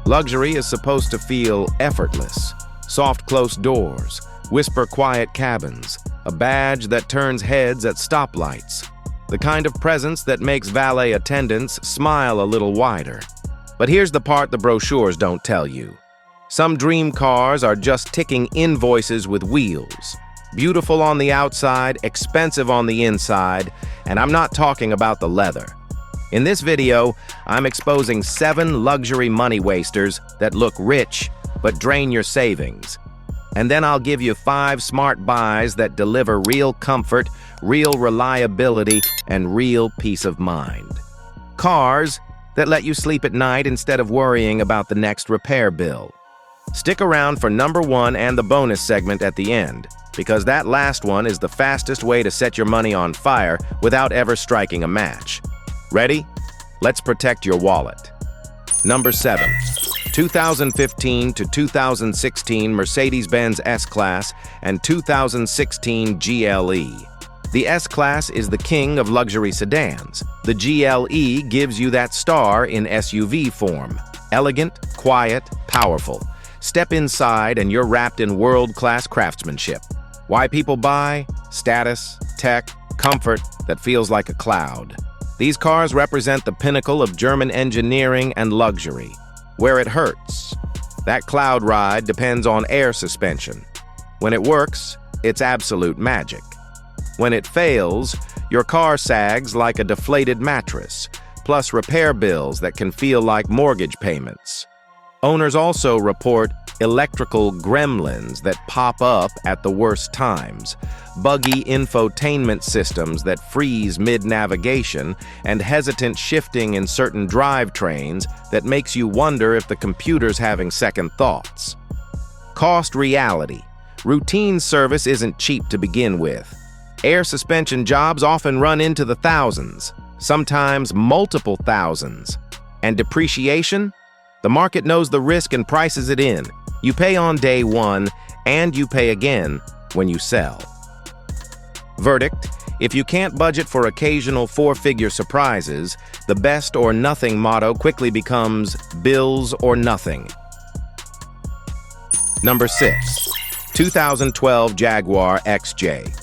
Luxury is supposed to feel effortless. Soft, close doors, whisper quiet cabins, a badge that turns heads at stoplights. The kind of presence that makes valet attendants smile a little wider. But here's the part the brochures don't tell you. Some dream cars are just ticking invoices with wheels. Beautiful on the outside, expensive on the inside, and I'm not talking about the leather. In this video, I'm exposing 7 luxury money wasters that look rich but drain your savings. And then I'll give you 5 smart buys that deliver real comfort, real reliability, and real peace of mind. Cars that let you sleep at night instead of worrying about the next repair bill. Stick around for number 1 and the bonus segment at the end, because that last one is the fastest way to set your money on fire without ever striking a match. Ready? Let's protect your wallet. Number 7. 2015 to 2016 Mercedes-Benz S-Class and 2016 GLE. The S-Class is the king of luxury sedans. The GLE gives you that star in SUV form. Elegant, quiet, powerful. Step inside and you're wrapped in world-class craftsmanship. Why people buy? Status, tech, comfort that feels like a cloud. These cars represent the pinnacle of German engineering and luxury. Where it hurts, that cloud ride depends on air suspension. When it works, it's absolute magic. When it fails, your car sags like a deflated mattress, plus repair bills that can feel like mortgage payments. Owners also report electrical gremlins that pop up at the worst times, buggy infotainment systems that freeze mid-navigation, and hesitant shifting in certain drivetrains that makes you wonder if the computer's having second thoughts. Cost reality. Routine service isn't cheap to begin with. Air suspension jobs often run into the thousands, sometimes multiple thousands. And depreciation? The market knows the risk and prices it in. You pay on day one, and you pay again when you sell. Verdict: if you can't budget for occasional 4-figure surprises, the best or nothing motto quickly becomes bills or nothing. Number 6. 2012 Jaguar XJ.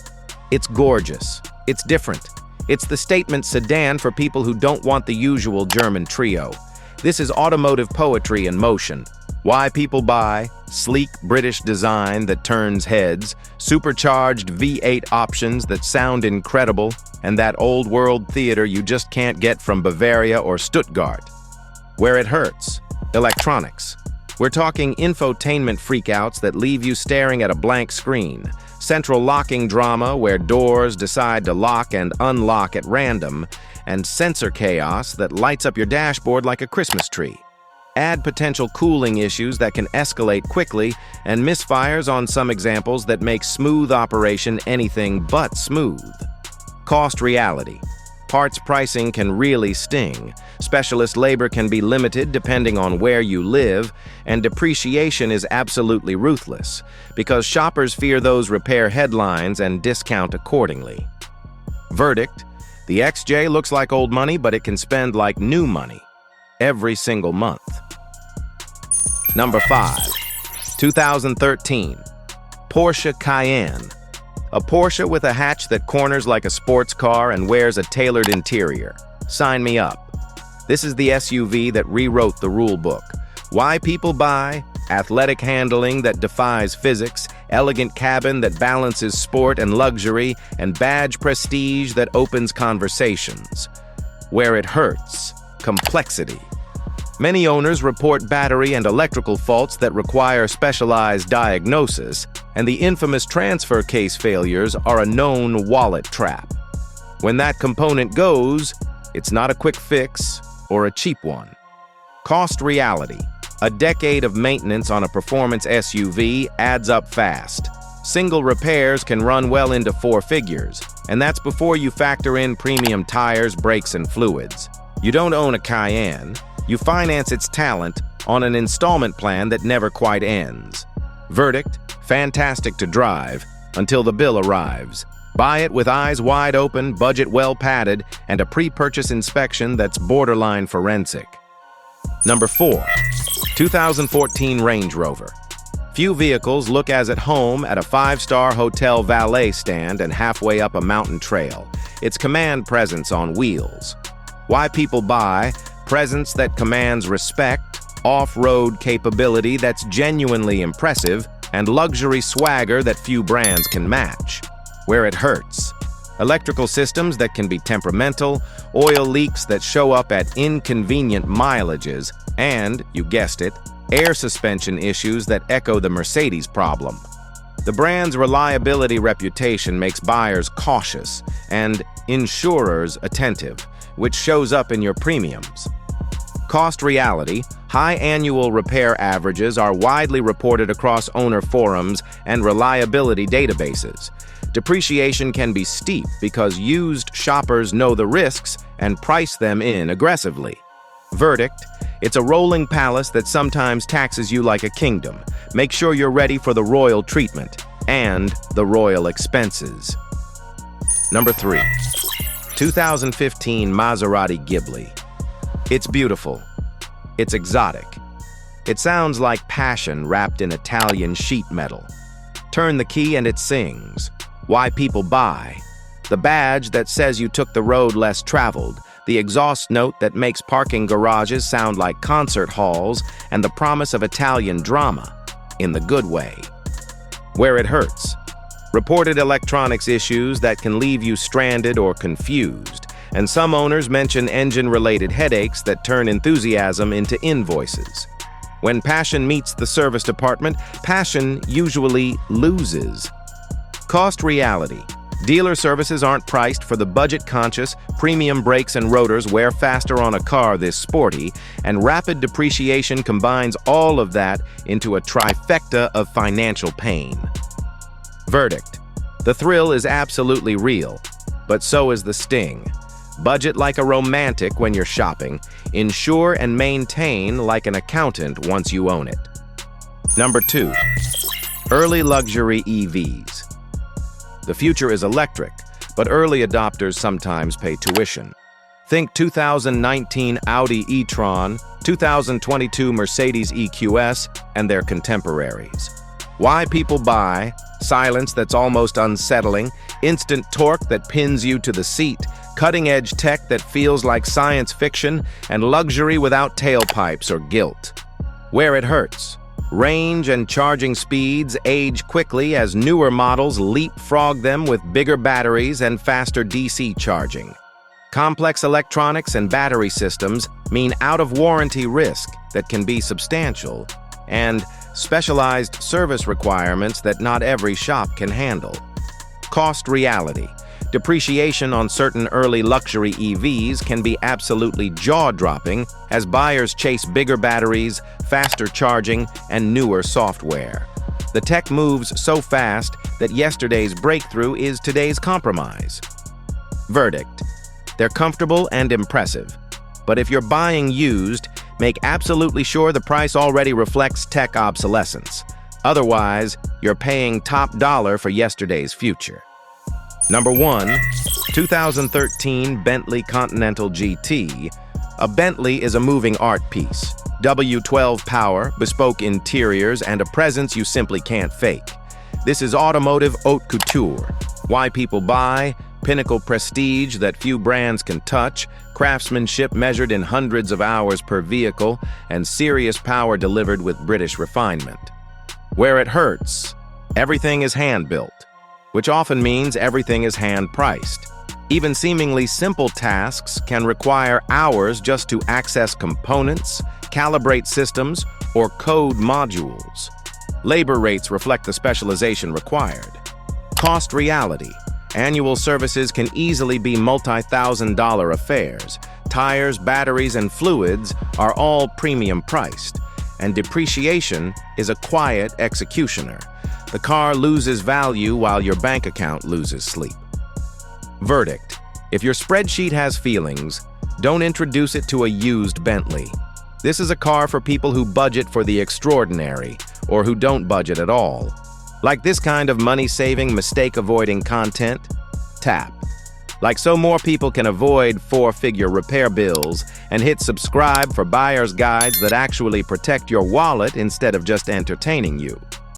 It's gorgeous. It's different. It's the statement sedan for people who don't want the usual German trio. This is automotive poetry in motion. Why people buy: sleek British design that turns heads, supercharged V8 options that sound incredible, and that old-world theater you just can't get from Bavaria or Stuttgart. Where it hurts: electronics. We're talking infotainment freakouts that leave you staring at a blank screen, central locking drama where doors decide to lock and unlock at random, and sensor chaos that lights up your dashboard like a Christmas tree. Add potential cooling issues that can escalate quickly, and misfires on some examples that make smooth operation anything but smooth. Cost reality. Parts pricing can really sting. Specialist labor can be limited depending on where you live, and depreciation is absolutely ruthless, because shoppers fear those repair headlines and discount accordingly. Verdict: the XJ looks like old money, but it can spend like new money every single month. Number 5. 2013 Porsche Cayenne. A Porsche with a hatch that corners like a sports car and wears a tailored interior. Sign me up. This is the SUV that rewrote the rule book. Why people buy? Athletic handling that defies physics, elegant cabin that balances sport and luxury, and badge prestige that opens conversations. Where it hurts: complexity. Many owners report battery and electrical faults that require specialized diagnosis, and the infamous transfer case failures are a known wallet trap. When that component goes, it's not a quick fix or a cheap one. Cost reality. A decade of maintenance on a performance SUV adds up fast. Single repairs can run well into 4 figures, and that's before you factor in premium tires, brakes, and fluids. You don't own a Cayenne. You finance its talent on an installment plan that never quite ends. Verdict: fantastic to drive until the bill arrives. Buy it with eyes wide open, budget well padded, and a pre-purchase inspection that's borderline forensic. Number 4. 2014 Range Rover. Few vehicles look as at home at a 5-star hotel valet stand and halfway up a mountain trail. It's command presence on wheels. Why people buy? Presence that commands respect, off-road capability that's genuinely impressive, and luxury swagger that few brands can match. Where it hurts. Electrical systems that can be temperamental, oil leaks that show up at inconvenient mileages, and, you guessed it, air suspension issues that echo the Mercedes problem. The brand's reliability reputation makes buyers cautious and insurers attentive, which shows up in your premiums. Cost reality. High annual repair averages are widely reported across owner forums and reliability databases. Depreciation can be steep because used shoppers know the risks and price them in aggressively. Verdict: it's a rolling palace that sometimes taxes you like a kingdom. Make sure you're ready for the royal treatment and the royal expenses. Number 3. 2015 Maserati Ghibli. It's beautiful. It's exotic. It sounds like passion wrapped in Italian sheet metal. Turn the key and it sings. Why people buy? The badge that says you took the road less traveled, the exhaust note that makes parking garages sound like concert halls, and the promise of Italian drama, in the good way. Where it hurts. Reported electronics issues that can leave you stranded or confused, and some owners mention engine-related headaches that turn enthusiasm into invoices. When passion meets the service department, passion usually loses. Cost reality. Dealer services aren't priced for the budget-conscious. Premium brakes and rotors wear faster on a car this sporty, and rapid depreciation combines all of that into a trifecta of financial pain. Verdict: the thrill is absolutely real, but so is the sting. Budget like a romantic when you're shopping. Insure and maintain like an accountant once you own it. Number 2. Early luxury EVs. The future is electric, but early adopters sometimes pay tuition. Think 2019 Audi e-tron, 2022 Mercedes EQS, and their contemporaries. Why people buy? Silence that's almost unsettling, instant torque that pins you to the seat, cutting-edge tech that feels like science fiction, and luxury without tailpipes or guilt. Where it hurts. Range and charging speeds age quickly as newer models leapfrog them with bigger batteries and faster DC charging. Complex electronics and battery systems mean out-of-warranty risk that can be substantial, and specialized service requirements that not every shop can handle. Cost reality. Depreciation on certain early luxury EVs can be absolutely jaw-dropping as buyers chase bigger batteries, faster charging, and newer software. The tech moves so fast that yesterday's breakthrough is today's compromise. Verdict: they're comfortable and impressive, but if you're buying used, make absolutely sure the price already reflects tech obsolescence. Otherwise, you're paying top dollar for yesterday's future. Number 1. 2013 Bentley Continental GT. A Bentley is a moving art piece. W12 power, bespoke interiors, and a presence you simply can't fake. This is automotive haute couture. Why people buy? Pinnacle prestige that few brands can touch, craftsmanship measured in hundreds of hours per vehicle, and serious power delivered with British refinement. Where it hurts. Everything is hand-built, which often means everything is hand-priced. Even seemingly simple tasks can require hours just to access components, calibrate systems, or code modules. Labor rates reflect the specialization required. Cost reality. Annual services can easily be multi-thousand-dollar affairs. Tires, batteries, and fluids are all premium priced, and depreciation is a quiet executioner. The car loses value while your bank account loses sleep. Verdict: if your spreadsheet has feelings, don't introduce it to a used Bentley. This is a car for people who budget for the extraordinary, or who don't budget at all. Like this kind of money-saving, mistake-avoiding content? Tap. Like so more people can avoid four-figure repair bills and hit subscribe for buyer's guides that actually protect your wallet instead of just entertaining you.